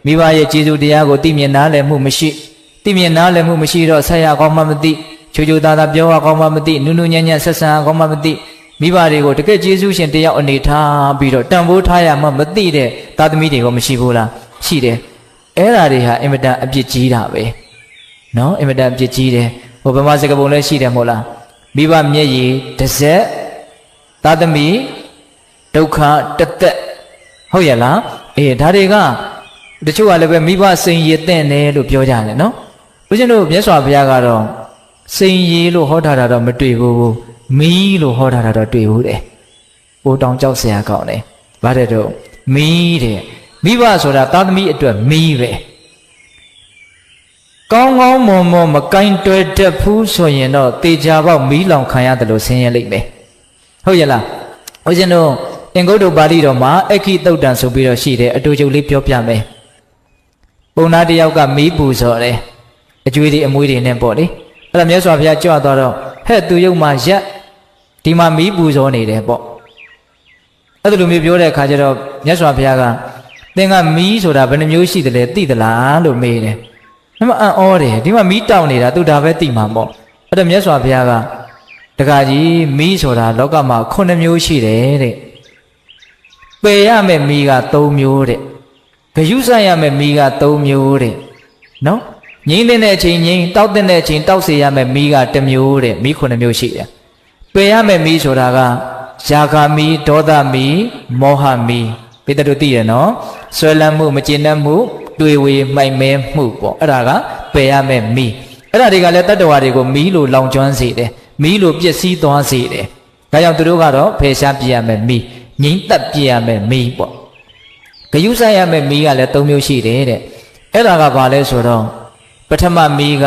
မိဘရဲ့ကျေးဇူးတရားကိုသိမြင်နားလည်မှုမရှိသိမြင်နားလည်မှုမရှိတော့ဆက်ရကောင်းမှမသိချိုချိုသားသားပြောရကောင်းမှမသိနုနုညံ့ညံ့ဆက်ဆံကောင်းမှမသိမိဘတွေကိုတကယ်ကျေးဇူးရှင်တယောက်အနေထားပြီးတော့တန်ဖိုးထားရမှမသိတဲ့သားသမီးတွေကမရှိဘူးလားရှိတယ်အဲ့ဓာတွေဟာအင်မတန်အပြစ်ကြီးတာပဲနော်အင်မတန်အပြစ်ကြီးတယ်ဟိုဗမာစကားပုံလည်းရှိတယ်မဟုတ်လားမိဘမျက်ရည်တစ်စက်သားသမီးဒုက္ခတသက်ဟုတ်ရဲ့လားအေးဒါတွေကတချို့ကလည်းပဲမိဘစိန်ရည်တဲ့တယ်လို့ပြောကြတယ်နော်ဦးဇင်းတို့မြတ်စွာဘုရားကတော့စိန်ရည်လို့ဟောထားတာတော့မတွေ့ဘူးမီးလို့ဟောထားတာတော့တွေ့ဘူးတဲ့။ပိုတောင်ကြောက်စရာကောင်းတယ်။ဘာတဲ့တော့မီးတဲ့မိဘဆိုတာသားသမီးအတွက်မီးပဲ။ကောင်းကောင်းမွန်မွန်မကင်တွယ်တတ်ဘူးဆိုရင်တော့တေချာပေါက်မီးလောင်ခံရတယ်လို့ဆင်းရဲလိမ့်မယ်။ဟုတ်ရဲ့လား။ဦးဇင်းတို့အင်္ဂုတ္တပါဠိတော်မှာအခိတုတ်တံဆိုပြီးတော့ရှိတယ်အတူတူလေးပြောပြမယ်။ပုံနာတယောက်ကမီးပူဇော်တယ်။အကျွေးတွေအမွေးတွေနဲ့ပေါ့လေ။အဲ့ဒါမြတ်စွာဘုရားကြွသွားတော့ဟဲ့သူရုပ်မှာရက်ဒီမှာမီးပူဇော်နေတယ်ပေါ့အဲ့ဒါလိုမျိုးပြောတဲ့အခါကျတော့မြတ်စွာဘုရားကသင်ကမီးဆိုတာဘယ်နှမျိုးရှိတယ်လဲသိသလားလို့မေးတယ်။ဒါမှအံ့ဩတယ်ဒီမှာမီးတောက်နေတာသူဒါပဲသိမှာပေါ့အဲ့ဒါမြတ်စွာဘုရားကတခါကြီးမီးဆိုတာလောကမှာ9မျိုးရှိတယ်တဲ့ပယ်ရမယ့်မီးက3မျိုးတဲ့ဂယုဆိုင်ရမယ့်မီးက3မျိုးတဲ့နော်ငိမ့်တဲ့အချိန်ငိမ့်တောက်တဲ့အချိန်တောက်စေရမယ့်မီးက1မျိုးတဲ့မီး9မျိုးရှိတယ်ပယ်ရမယ့်မီးဆိုတာကယာဂမီးဒေါသမီးမောဟမီးပိတ္တတို့သိရနော်ဆွဲလန်းမှုမကျေနပ်မှုတွေ့ဝေမှိုက်မဲမှုပေါ့အဲ့ဒါကပယ်ရမယ့်မီးအဲ့ဒါတွေကလည်းတတ္တဝါတွေကိုမီးလိုလောင်ကျွမ်းစေတယ်မီးလိုပျက်စီးသွားစေတယ်ဒါကြောင့်သူတို့ကတော့ဖယ်ရှားပြရမယ့်မီးငြိမ့်သက်ပြရမယ့်မီးပေါ့ဂယုဆိုင်ရမယ့်မီးကလည်း3မျိုးရှိတယ်တဲ့အဲ့ဒါကဘာလဲဆိုတော့ပထမမီးက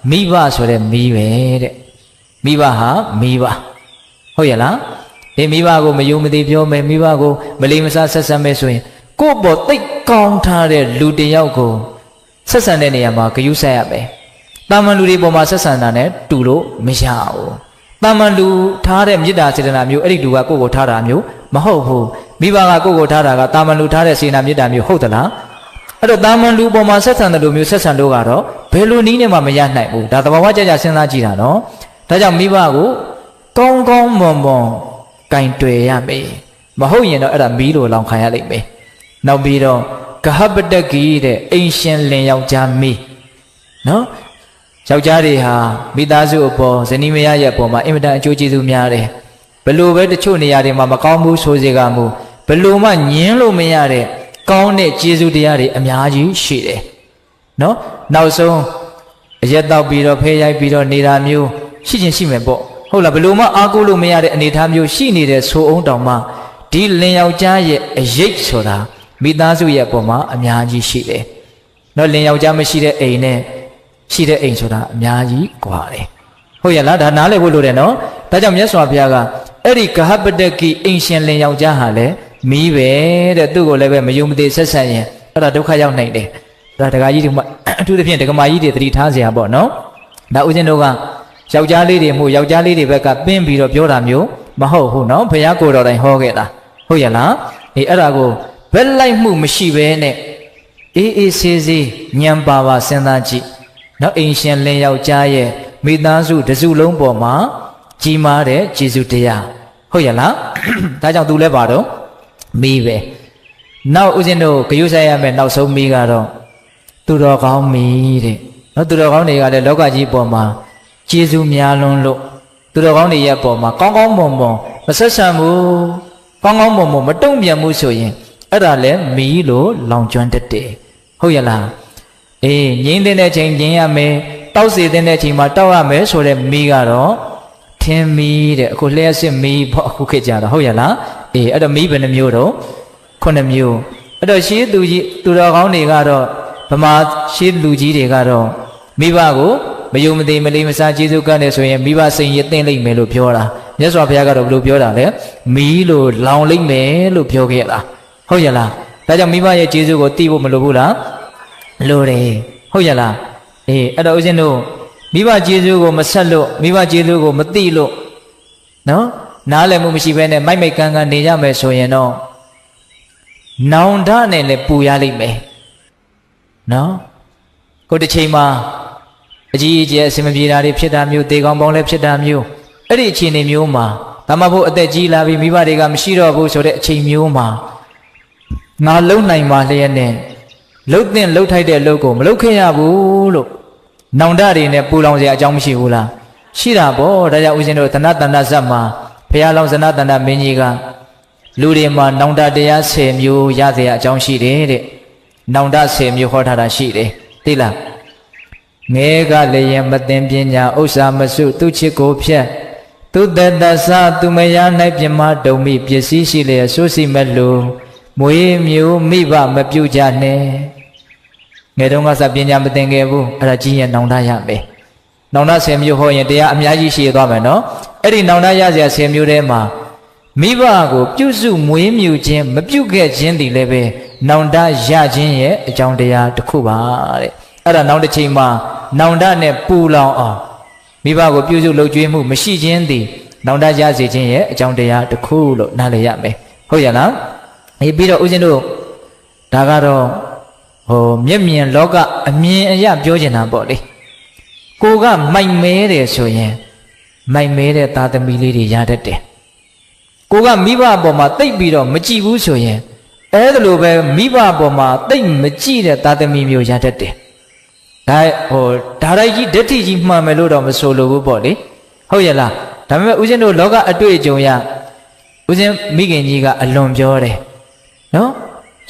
မိဘဆိုတဲ့မီးပဲတဲ့မိဘဟာမိဘဟုတ်ရဲ့လားဒီမိဘကိုမယုံမသိပြောမယ်မိဘကိုမလိမ္မစားဆက်ဆံမယ်ဆိုရင်ကိုယ့်ဘောသိကောင်းထားတဲ့လူတယောက်ကိုဆက်ဆံတဲ့နေရာမှာဂယုဆိုင်ရမယ်တာမန်လူတွေပေါ်မှာဆက်ဆံတာနဲ့တူလို့မရဘူးတာမန်လူထားတဲ့မေတ္တာစေတနာမျိုးအဲ့ဒီလူကကိုယ့်ကိုထားတာမျိုးမဟုတ်ဘူးမိဘကကိုယ့်ကိုထားတာကတာမန်လူထားတဲ့စေတနာမေတ္တာမျိုးဟုတ်သလားအဲ့တော့တာမန်လူပေါ်မှာဆက်ဆံတဲ့လူမျိုးဆက်ဆံလို့ကတော့ဘယ်လိုနည်းနဲ့မှမရနိုင်ဘူးဒါသဘာဝကြကြစဉ်းစားကြည့်တာနော်ဒါကြောင့်မိဘကိုကောင်းကောင်းမွန်မွန်ကင်တွယ်ရမယ်မဟုတ်ရင်တော့အဲ့ဒါမီးလိုလောင်ခံရလိမ့်မယ်နောက်ပြီးတော့ဂဟပတကီတဲ့အိမ်ရှင်လင်ယောက်ျားမီးနော်ယောက်ျားတွေဟာမိသားစုအပေါ်ဇနီးမယားရဲ့အပေါ်မှာအင်မတန်အကျိုးကျေးဇူးများတယ်ဘလို့ပဲတချို့နေရာတွေမှာမကောင်းဘူးဆိုစေကမူဘလို့မှညင်းလို့မရတဲ့ကောင်းတဲ့ကျေးဇူးတရားတွေအများကြီးရှိတယ်နော်နောက်ဆုံးအရက်တောက်ပြီးတော့ဖဲရိုက်ပြီးတော့နေတာမျိုးရှိချင်းရှိမယ်ပေါ့ဟုတ်လားဘလို့မှအားကိုးလို့မရတဲ့အနေအထားမျိုးရှိနေတဲ့ဆိုအောင်တောင်မှဒီလင်ယောက်ျားရဲ့အရေးဆိုတာမိသားစုရဲ့အပေါ်မှာအများကြီးရှိတယ်နော်လင်ယောက်ျားမရှိတဲ့အိမ်နဲ့ရှိတဲ့အိမ်ဆိုတာအများကြီးกว่าတယ်ဟုတ်ရဲ့လားဒါနားလည်ဖို့လိုတယ်နော်ဒါကြောင့်မြတ်စွာဘုရားကအဲ့ဒီဂဟပတကီအိမ်ရှင်လင်ယောက်ျားဟာလည်းမီးပဲတဲ့သူ့ကိုလည်းပဲမယုံမသိဆက်ဆံရင်အဲ့ဒါဒုက္ခရောက်နိုင်တယ်ဒါဒကာကြီးတို့အထူးသဖြင့်ဒကမာကြီးတွေသတိထားစရာပေါ့နော်ဒါဦးဇင်းတို့ကယောက်ျားလေးတွေမှုယောက်ျားလေးတွေဘက်ကပင်းပြီးတော့ပြောတာမျိုးမဟုတ်ဘူးနော်ဘုရားကိုယ်တော်တိုင်ဟောခဲ့တာဟုတ်ရဲ့လားအေးအဲ့ဒါကိုဘက်လိုက်မှုမရှိဘဲနဲ့အေးအေးဆေးဆေးညံပါပါစဉ်းစားကြည့်နော်အိမ်ရှင်လင်ယောက်ျားရဲ့မိသားစုတစုလုံးပေါ်မှာကြီးမားတဲ့ကျေးဇူးတရားဟုတ်ရဲ့လားဒါကြောင့်သူလည်းပါတော့မီးပဲနောက်ဦးဇင်းတို့ဂယုဆိုင်ရမယ်နောက်ဆုံးမီးကတော့သူတော်ကောင်းမီးတဲ့နော်သူတော်ကောင်းတွေကလည်းလောကကြီးပေါ်မှာကျေးဇူးများလွန်းလို့သူတော်ကောင်းတွေရဲ့ပေါ်မှာကောင်းကောင်းမွန်မွန်မဆက်ဆံဘူးကောင်းကောင်းမွန်မွန်မတုံ့ပြန်မှုဆိုရင်အဲ့ဒါလည်းမီးလို့လောင်ကျွမ်းတတ်တယ်ဟုတ်ရဲ့လားအေးငြိမ့်တဲ့ချိန်ငြိမ့်ရမယ်တောက်စေတဲ့ချိန်မှာတောက်ရမယ်ဆိုတဲ့မီးကတော့ထင်းမီးတဲ့အခုလျှက်စစ်မီးပေါ့အခုခေတ်ကြတော့ဟုတ်ရဲ့လားအေးအဲ့တော့မီးဘယ်နှမျိုးတော့9မျိုးအဲ့တော့ရှေးသူကြီးသူတော်ကောင်းတွေကတော့ဗမာရှေးလူကြီးတွေကတော့မိဘကိုမယုံမသိမလေးမစားကျေးဇူးကမ်းတယ်ဆိုရင်မိဘစိန်ရသိမ့်လိမ့်မယ်လို့ပြောတာမြတ်စွာဘုရားကတော့ဘယ်လိုပြောတာလဲမီးလို့လောင်လိမ့်မယ်လို့ပြောခဲ့တာဟုတ်ရဲ့လားဒါကြောင့်မိဘရဲ့ကျေးဇူးကိုသိဖို့မလိုဘူးလားလိုတယ်ဟုတ်ရဲ့လားအေးအဲ့တော့ဦးဇင်းတို့မိဘကျေးဇူးကိုမဆက်လို့မိဘကျေးဇူးကိုမသိလို့နော်နားလည်မှုမရှိဘဲနဲ့မိုက်မိုက်ကန်းကန်းနေရမယ်ဆိုရင်တော့နောင်တနဲ့လည်းပူရလိမ့်မယ် နော်ကိုတစ်ချိန်မှာအကြီးအကျယ်အစင်မပြေတာတွေဖြစ်တာမျိုးတေကောင်ပေါင်းလည်းဖြစ်တာမျိုးအဲ့ဒီအခြေအနေမျိုးမှာဒါမှမဟုတ်အသက်ကြီးလာပြီးမိဘတွေကမရှိတော့ဘူးဆိုတဲ့အချိန်မျိုးမှာငါလုံနိုင်ပါလျက်နဲ့လှုပ်တဲ့လှုပ်ထိုက်တဲ့အလုပ်ကိုမလုပ်ခဲ့ရဘူးလို့နောင်တတွေနဲ့ပူလောင်စရာအကြောင်းမရှိဘူးလားရှိတာပေါ့ဒါကြောင့်ဦးဇင်းတို့သနတန္တဇတ်မှာဘုရားလောင်းသနတန္တမင်းကြီးကလူတွေမှာနောင်တတရား10မျိုးရစရာအကြောင်းရှိတယ်တဲ့နောင်တ10မျိုးဟောထားတာရှိတယ်သိလားငဲကလည်းရင်မသိပညာဥစ္စာမစုသူချစ်ကိုဖြတ်သူတတ္တသသူမယား၌ပြမဒုံမိပစ္စည်းရှိလျက်ဆိုးစီမဲ့လို့မွေးမျိုးမိဘမပြုတ်ကြနဲ့ငယ်တုန်းကစပညာမသင်ခဲ့ဘူးအဲ့ဒါကြီးရင်နောင်တရမယ်နောင်တ10မျိုးဟောရင်တရားအများကြီးရှိသွားမယ်နော်အဲ့ဒီနောင်တရစရာ10မျိုးထဲမှာမိဘကိုပြုစုမွေးမြူခြင်းမပြုခဲ့ခြင်းတည်လည်းပဲနောင်တရခြင်းရဲ့အကြောင်းတရားတစ်ခုပါတဲ့အဲ့ဒါနောက်တစ်ချိန်မှာနောင်တနဲ့ပူလောင်အောင်မိဘကိုပြုစုလုပ်ကြွေးမှုမရှိခြင်းသည်နောင်တရစေခြင်းရဲ့အကြောင်းတရားတစ်ခုလို့နားလည်ရမယ်ဟုတ်ရလားပြီးတော့ဦးဇင်းတို့ဒါကတော့မျက်မြင်လောကအမြင်အရပြောချင်တာပေါ့လေကိုကမိုက်မဲတယ်ဆိုရင်မိုက်မဲတဲ့သားသမီးလေးတွေရတတ်တယ်ကိုကမိဘအပေါ်မှာတိတ်ပြီးတော့မကြည့်ဘူးဆိုရင်အဲ့ဒါလိုပဲမိဘအပေါ်မှာတိတ်မကြည့်တဲ့သားသမီးမျိုးရတတ်တယ်ဒါဒါရိုက်ကြီးဓာတ်တိကြီးမှန်မယ်လို့တော့မဆိုလိုဘူးပေါ့လေဟုတ်ရဲ့လားဒါပေမဲ့ဦးဇင်းတို့လောကအတွေ့အကြုံရဦးဇင်းမိခင်ကြီးကအလွန်ပြောတယ်နော်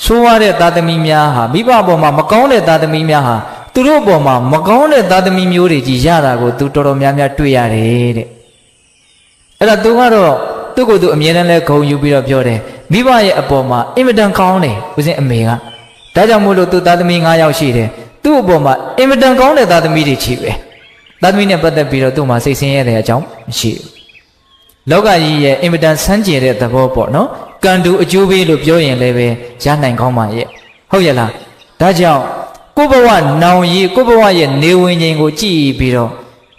ဆိုးရတဲ့သားသမီးများဟာမိဘအပေါ်မှာမကောင်းတဲ့သားသမီးများဟာသူတို့အပေါ်မှာမကောင်းတဲ့သားသမီးမျိုးတွေကြီးရတာကိုသူတော်တော်များများတွေ့ရတယ်တဲ့အဲ့ဒါသူကတော့သူ့ကိုယ်သူအမြဲတမ်းလဲဂုဏ်ယူပြီးတော့ပြောတယ်မိဘရဲ့အပေါ်မှာအင်မတန်ကောင်းတယ်ဦးဇင်းအမေကဒါကြောင့်မို့လို့သူသားသမီး9ယောက်ရှိတယ်သူ့အပေါ်မှာအင်မတန်ကောင်းတဲ့သားသမီးတွေချီပဲသားသမီးနဲ့ပတ်သက်ပြီးတော့သူ့မှာစိတ်ဆင်းရဲတဲ့အကြောင်းမရှိဘူးလောကကြီးရဲ့အင်မတန်ဆန်းကျင်တဲ့သဘောပေါ့နော်ကံတူအကျိုးပေးလို့ပြောရင်လည်းပဲရနိုင်ကောင်းပါရဲ့ဟုတ်ရဲ့လားဒါကြောင့်ကိုဘဝနောင်ရီကိုဘဝရဲ့နေဝင်ခြင်းကိုကြည့်ပြီးတော့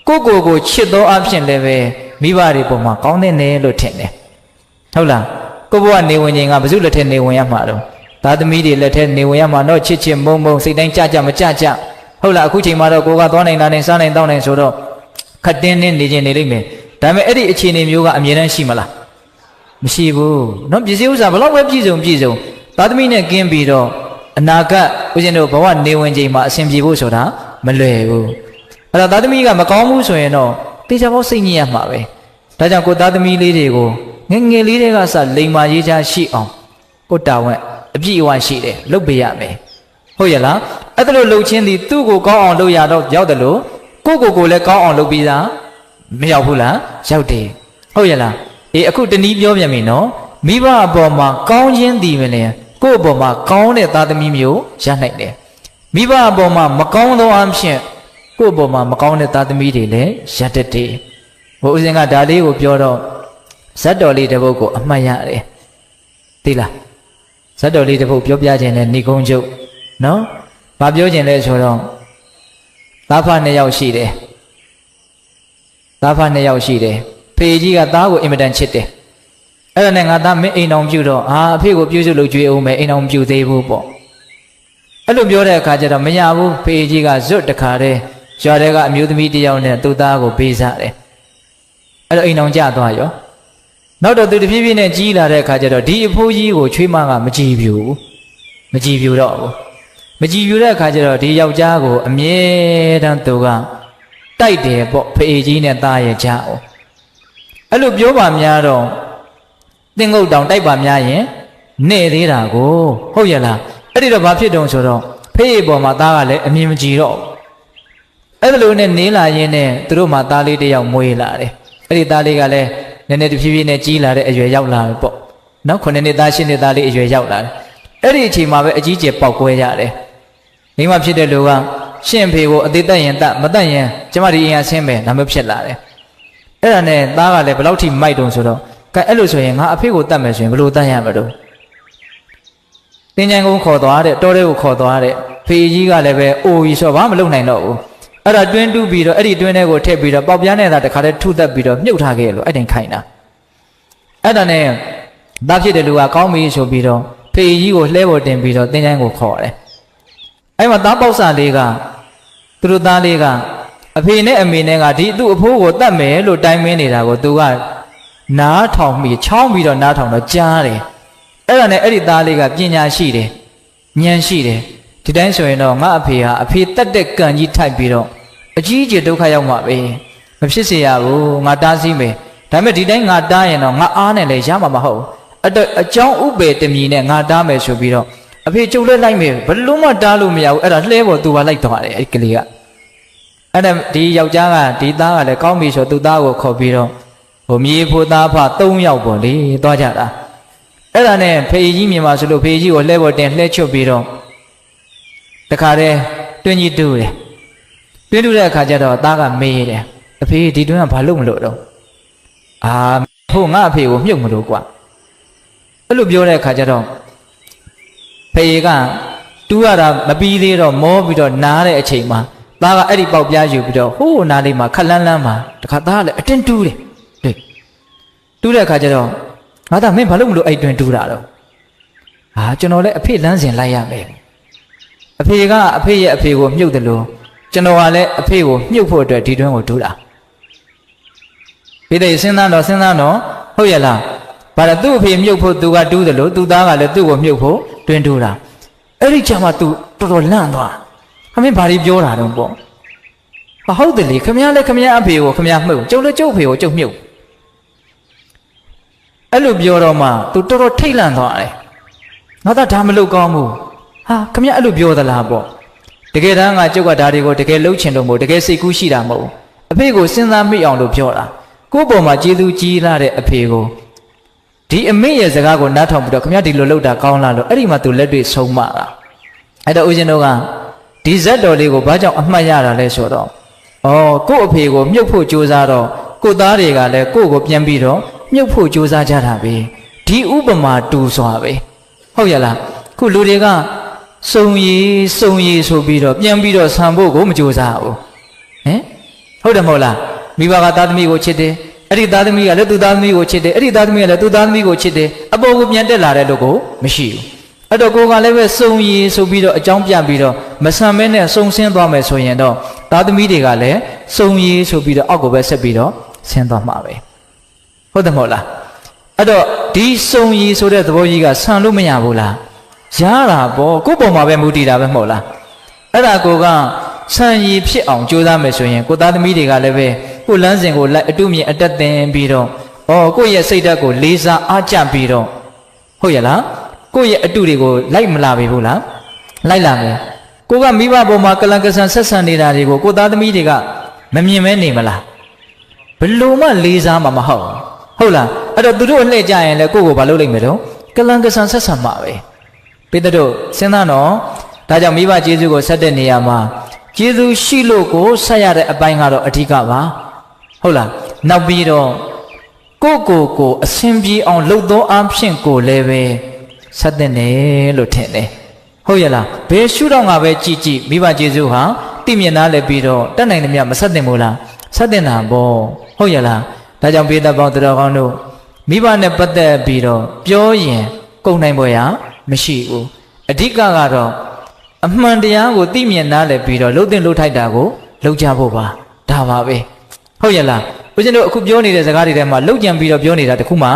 ကိုချစ်သောအဖြစ်လည်းပဲမိဘတွေပေါ်မှာကောင်းတဲ့နယ်လို့ထင်တယ်ဟုတ်လားကိုဘဝနေဝင်ခြင်းကဘယ်သူလက်ထက်နေဝင်ရမှာတော့သားသမီးတွေလက်ထက်နေဝင်ရမှာတော့ချစ်ချစ်မုံမုံစိတ်တိုင်းကြမကြဟုတ်လားအခုချိန်မှာတော့ကိုကသွားနိုင်တာနဲ့စားနိုင်တောင်းနိုင်ဆိုတော့ခတ်တင်းနေခြင်းနေလိမ့်မယ်ဒါပေမဲ့အဲ့ဒီအခြေအနေမျိုးကအမြဲတမ်းရှိမလားမရှိဘူးเนาะပစ္စည်းဥစ္စာဘယ်လောက်ပဲပြည့်စုံသားသမီးနဲ့ကင်းပြီးတော့အနာဂတ်ဦးဇင်းတို့ဘဝနေဝင်ချိန်မှာအစဉ်ပြေဖို့ဆိုတာမလွယ်ဘူးအဲ့တော့သားသမီးကမကောင်းဘူးဆိုရင်တော့တေချာဖို့စိတ်ညစ်ရမှာပဲဒါကြောင့်ကိုသားသမီးလေးတွေကိုငယ်လေးတွေကစလိမ်မာရေးချရှိအောင်ကိုတာဝန်အပြည့်အဝရှိတယ်လုပ်ပေးရမယ်ဟုတ်ရလားအဲ့ဒါလိုလှုပ်ချင်းသည်သူ့ကိုကောင်းအောင်လုပ်ရတော့ရောက်တယ်လို့ကိုလည်းကောင်းအောင်လုပ်ပြီးသားမရောက်ဘူးလားရောက်တယ်ဟုတ်ရလားအခုတနည်းပြောပြန်ပြီနော်မိဘအပေါ်မှာကောင်းခြင်းတည်မလဲကိုယ့်အပေါ်မှာကောင်းတဲ့သားသမီးမျိုးရနိုင်တယ်မိဘအပေါ်မှာမကောင်းသောအဖြစ်ကိုယ့်အပေါ်မှာမကောင်းတဲ့သားသမီးတွေလည်းရတတ်တယ်ဦးဇင်းကဒါလေးကိုပြောတော့ဇတ်တော်လေးတစ်ပုဒ်ကိုအမှတ်ရတယ်သိလားဇတ်တော်လေးတစ်ပုဒ်ပြောပြခြင်းနဲ့ဏိကုံးကျုပ်နော်ဘာပြောခြင်းလဲဆိုတော့သားဖ2ယောက်ရှိတယ်သားဖ2ယောက်ရှိတယ်ဖေကြီးကသားကိုအင်မတန်ချစ်တယ်အဲ့ဒါနဲ့ငါသားမင်းအိမ်အောင်ပြုတော့အဖေကိုပြုစုလုပ်ကြွေးအောင်မယ်အိမ်အောင်ပြုသေးဘူးပေါ့အဲ့လိုပြောတဲ့အခါကျတော့မရဘူးဖေကြီးကဇွတ်တခါတည်းရွာထဲကအမျိုးသမီးတစ်ယောက်နဲ့သူ့သားကိုပေးစားတယ်အဲ့တော့အိမ်အောင်ကြသွားရောနောက်တော့သူတဖြည်းဖြည်းနဲ့ကြီးလာတဲ့အခါကျတော့ဒီအဖိုးကြီးကိုချွေးမကမကြည်ပြူတော့ဘူးမကြည်ပြူတဲ့အခါကျတော့ဒီယောက်ျားကိုအမြဲတမ်းသူကတိုက်တယ်ပေါ့ဖေကြီးနဲ့သားရဲ့ကြားအောင်အဲ့လိုပြောပါများတော့သင်္ကုတ်တောင်တိုက်ပါများရင်နေသေးတာကိုဟုတ်ရလားအဲ့ဒီတော့ဘာဖြစ်တုံဆိုတော့ဖေးပေါ်မှာသားကလည်းအမြင်မကြည်တော့အဲ့ဒါလိုနဲ့နေလာရင်းနဲ့သူတို့မှသားလေးတစ်ယောက်မွေးလာတယ်အဲ့ဒီသားလေးကလည်းနည်းနည်းတဖြည်းဖြည်းနဲ့ကြီးလာတဲ့အရွယ်ရောက်လာတယ်ပေါ့နော်9နှစ်သား10နှစ်သားလေးအရွယ်ရောက်လာတယ်အဲ့ဒီအချိန်မှာပဲအကြီးကျယ်ပေါက်ကွဲရတယ်မိမဖြစ်တဲ့လူကရှင့်ဖေကိုအသေးသက်ရင်တတ်မတတ်ရင်ကျမဒီအင်အားဆင်းမယ်ဒါမျိုးဖြစ်လာတယ်အဲ့ဒါနဲ့သားကလည်းဘယ်လောက်ထိမိုက်တုံဆိုတော့ကဲအဲ့လိုဆိုရင်ငါအဖေကိုတတ်မယ်ဆိုရင်ဘယ်လိုတတ်ရမလို့တင်းချန်ကုန်းခေါ်သွားတဲ့တောထဲကိုခေါ်သွားတဲ့ဖေကြီးကလည်းပဲအိုကြီးဆိုဘာမှမလုပ်နိုင်တော့ဘူးအဲ့ဒါတွင်းတူးပြီးတော့အဲ့ဒီတွင်းထဲကိုထည့်ပြီးတော့ပေါက်ပြားနဲ့သာတခါတည်းထုသက်ပြီးတော့မြုပ်ထားခဲ့လို့အဲ့တိုင်ခိုင်းတာအဲ့ဒါနဲ့သားဖြစ်တဲ့လူကကောင်းပြီဆိုပြီးတော့ဖေကြီးကိုလှဲပေါ်တင်ပြီးတော့တင်းချန်ကိုခေါ်တယ် အဲ့မှာသားပေါက်စာလေးကသူတို့သားလေးကအဖေနဲ့အမေနဲ့ကဒီသူ့အဖိုးကိုတတ်မယ်လို့တိုင်မင်းနေတာကိုသူကနားထောင်ပြီးချောင်းပြီးတော့နားထောင်တော့ကြားတယ်အဲ့ဒါနဲ့အဲ့ဒီသားလေးကပညာရှိတယ်ဉာဏ်ရှိတယ်ဒီတိုင်းဆိုရင်တော့ငါအဖေဟာအဖေတတ်တဲ့ကံကြီးထိုက်ပြီးတော့အကြီးအကျယ်ဒုက္ခရောက်မှာပဲမဖြစ်စေရဘူးငါတားဆီးမယ်ဒါပေမဲ့ဒီတိုင်းငါတားရင်တော့ငါအားနဲ့လည်းရမှာမဟုတ်အဲ့အကြောင်းဥပေတမီနဲ့ငါတားမယ်ဆိုပြီးတော့အဖေကျုပ်လည်းလိုက်မယ်ဘယ်လို့မှတားလို့မရဘူးအဲ့ဒါလှဲပေါ်သူကလိုက်သွားတယ်အဲ့ကလေးကအဲ့ဒါဒီယောက်ျားကဒီသားကလည်းကောင်းပြီဆိုသူ့သားကိုခေါ်ပြီးတော့ဟိုမြေဖို့သားဖ3ယောက်ပေါ့လေသွားကြတာအဲ့ဒါနဲ့ဖေကြီးမြင်ပါဆိုလို့ဖေကြီးကိုလှဲပေါ်တင်လှဲချွတ်ပြီးတော့တခါတည်းတွင်းကြီးတူးတယ်တွင်းတူးတဲ့အခါကျတော့သားကမေးတယ်အဖေဒီတွင်းကဘာလို့မလို့တော့ဖို့ငါအဖေကိုမြုပ်မလို့ကွာအဲ့လိုပြောတဲ့အခါကျတော့ဖေကတူးရတာမပြီးသေးတော့မောပြီးတော့နားတဲ့အချိန်မှာသားကအဲ့ဒီပေါက်ပြားယူပြီးတော့ဟိုးနားလေးမှာခက်လန်းလန်းမှာတခါသားကလည်းအတင်းတူးတယ်တွေ့တူးတဲ့အခါကျတော့ငါသားမင်းဘာလို့မလို့အဲ့တွင်တူးတာတော့ကျွန်တော်လည်းအဖေလမ်းစဉ်လိုက်ရမယ်အဖေကအဖေရဲ့အဖေကိုမြုပ်တယ်လို့ကျွန်တော်ကလည်းအဖေကိုမြုပ်ဖို့အတွက်ဒီတွင်ကိုတူးတာဒီတဲ့စဉ်းစားတော့ဟုတ်ရလားဘာလဲသူ့အဖေမြုပ်ဖို့သူကတူးတယ်လို့သူ့သားကလည်းသူ့ကိုမြုပ်ဖို့တွင်တူးတာအဲ့ဒီချိန်မှာသူတော်တော်လန့်သွားခမင်းဘာတွေပြောတာတော့ပေါ့ဟုတ်တယ်လေခမရလည်းခမရအဖေကိုခမရမှုတ်ကျုပ်လည်းကျုပ်အဖေကိုကျုပ်မြုပ်အဲ့လိုပြောတော့မှသူတော်တော်ထိတ်လန့်သွားတယ်ငါသားဒါမလုပ်ကောင်းဘူးခမရအဲ့လိုပြောသလားပေါ့တကယ်တမ်းကကျုပ်ကဒါတွေကိုတကယ်လှုပ်ချင်လို့မဟုတ်တကယ်စိတ်ကူးရှိတာမဟုတ်အဖေကိုစဉ်းစားမိအောင်လို့ပြောတာကိုယ့်ပေါ်မှာကျေးဇူးကြီးလာတဲ့အဖေကိုဒီအမေရဲ့စကားကိုနားထောင်ပြီးတော့ခမရဒီလိုလုပ်တာကောင်းလားလို့အဲ့ဒီမှာသူလက်တွေ့ဆုံးမတာအဲ့တော့ဦးဇင်းတို့ကဒီဇက်တော်လေးကိုဘာကြောင့်အမှတ်ရတာလဲဆိုတော့ကိုယ့်အဖေကိုမြုပ်ဖို့ကြိုးစားတော့ကိုယ့်သားတွေကလည်းကိုယ့်ကိုပြန်ပြီးတော့မြုပ်ဖို့ကြိုးစားကြတာပဲဒီဥပမာတူစွာပဲဟုတ်ရလားခုလူတွေကစုံရည်ဆိုပြီးတော့ပြန်ပြီးတော့ဆံဖို့ကိုမကြိုးစားဘူးဟုတ်တယ်မဟုတ်လားမိဘကသားသမီးကိုချစ်တယ်အဲ့ဒီသားသမီးကလည်းသူ့သားသမီးကိုချစ်တယ်အဲ့ဒီသားသမီးကလည်းသူ့သားသမီးကိုချစ်တယ်အပေါ်ကိုပြန်တက်လာတဲ့လူကိုမရှိဘူးအဲ့တော့ကိုကလည်းပဲစုံရည်ဆိုပြီးတော့အကြောင်းပြပြီးတော့မဆံမဲနဲ့စုံဆင်းသွားမယ်ဆိုရင်တော့သားသမီးတွေကလည်းစုံရည်ဆိုပြီးတော့အောက်ကိုပဲဆက်ပြီးတော့ဆင်းသွားမှာပဲဟုတ်တယ်မဟုတ်လားအဲ့တော့ဒီစုံရည်ဆိုတဲ့သဘောကြီးကဆံလို့မရဘူးလားရတာပေါ့ကိုယ့်ပုံမှာပဲမူတည်တာပဲမဟုတ်လားအဲ့ဒါကိုကဆံရည်ဖြစ်အောင်ကြိုးစားမယ်ဆိုရင်ကိုသားသမီးတွေကလည်းပဲကိုလမ်းစဉ်ကိုလိုက်အတုမြင်အတက်တင်ပြီးတော့ကိုယ့်ရဲ့စိတ်ဓာတ်ကိုလေးစားအားကျပြီးတော့ဟုတ်ရလားကိုယ့်ရဲ့အတုတွေကိုလိုက်မလာပြီဘူးလားလိုက်လာမယ်ကိုကမိဘပေါ်မှာကလန်ကဆန်ဆက်ဆံနေတာတွေကိုကိုသားသမီးတွေကမမြင်မဲနေမလားဘလို့မှလေးစားမှာမဟုတ်လားအဲ့တော့သူတို့အလှည့်ကြရင်လည်းကိုယ့်ကိုဘာလုပ်လိုက်မယ်တော့ကလန်ကဆန်ဆက်ဆံမှာပဲပိတ္တတို့စဉ်းစားတော့ဒါကြောင့်မိဘကျေးဇူးကိုဆက်တဲ့နေရာမှာကျေးဇူးရှိလို့ကိုဆက်ရတဲ့အပိုင်းကတော့အဓိကပါဟုတ်လားနောက်ပြီးတော့ကိုအဆင်ပြေအောင်လှုပ်သောအဖြစ်ကိုလည်းပဲဆက်တဲ့နေလို့ထင်တယ်ဟုတ်ရလားဘယ်ရှုတော့ငါပဲကြည်မိဘကျေးဇူးဟာသိမြင်သားလည်းပြီးတော့တတ်နိုင်တယ်မြတ်မဆက်တင်ဘူးလားဆက်တင်တာပေါ့ဟုတ်ရလားဒါကြောင့်ပေတပေါင်းတော်ကောင်းတို့မိဘနဲ့ပတ်သက်ပြီးတော့ပြောရင်ကုန်နိုင်ပေါ်ရမရှိဘူးအဓိကကတော့အမှန်တရားကိုသိမြင်သားလည်းပြီးတော့လှုပ်တင်လှုပ်ထိုက်တာကိုလှုပ်ကြဖို့ပါဒါပါပဲဟုတ်ရလားဦးဇင်းတို့အခုပြောနေတဲ့စကားတွေထဲမှာလှုပ်ကြံပြီးတော့ပြောနေတာတခုမှ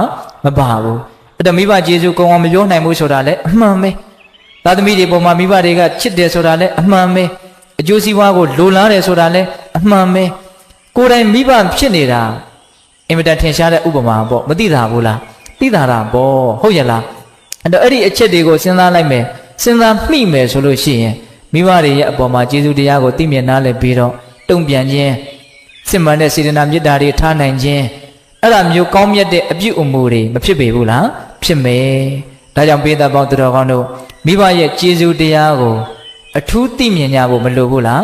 မပါဘူးအဲ့တော့မိဘကျေးဇူးကောင်းအောင်မပြောနိုင်ဘူးဆိုတာလည်းအမှန်ပဲသားသမီးတွေပေါ်မှာမိဘတွေကချစ်တယ်ဆိုတာလည်းအမှန်ပဲအကျိုးစီးပွားကိုလိုလားတယ်ဆိုတာလည်းအမှန်ပဲကိုယ်တိုင်မိဘဖြစ်နေတာအင်မတန်ထင်ရှားတဲ့ဥပမာပေါ့မသိတာဘူးလားသိတာပေါ့ဟုတ်ရလားအဲ့တော့အဲ့ဒီအချက်တွေကိုစဉ်းစားလိုက်မယ်စဉ်းစားမိမယ်ဆိုလို့ရှိရင်မိဘတွေရဲ့အပေါ်မှာကျေးဇူးတရားကိုသိမြင်နားလည်ပြီးတော့တုံ့ပြန်ခြင်းစစ်မှန်တဲ့စေတနာမေတ္တာတွေထားနိုင်ခြင်းအဲ့ဒါမျိုးကောင်းမြတ်တဲ့အပြုအမူတွေမဖြစ်ပေဘူးလားဖြစ်မယ်ဒါကြောင့်ပေတပေါင်းသူတော်ကောင်းတို့မိဘရဲ့ကျေးဇူးတရားကိုအထူးသိမြင်ကြဖို့မလိုဘူးလား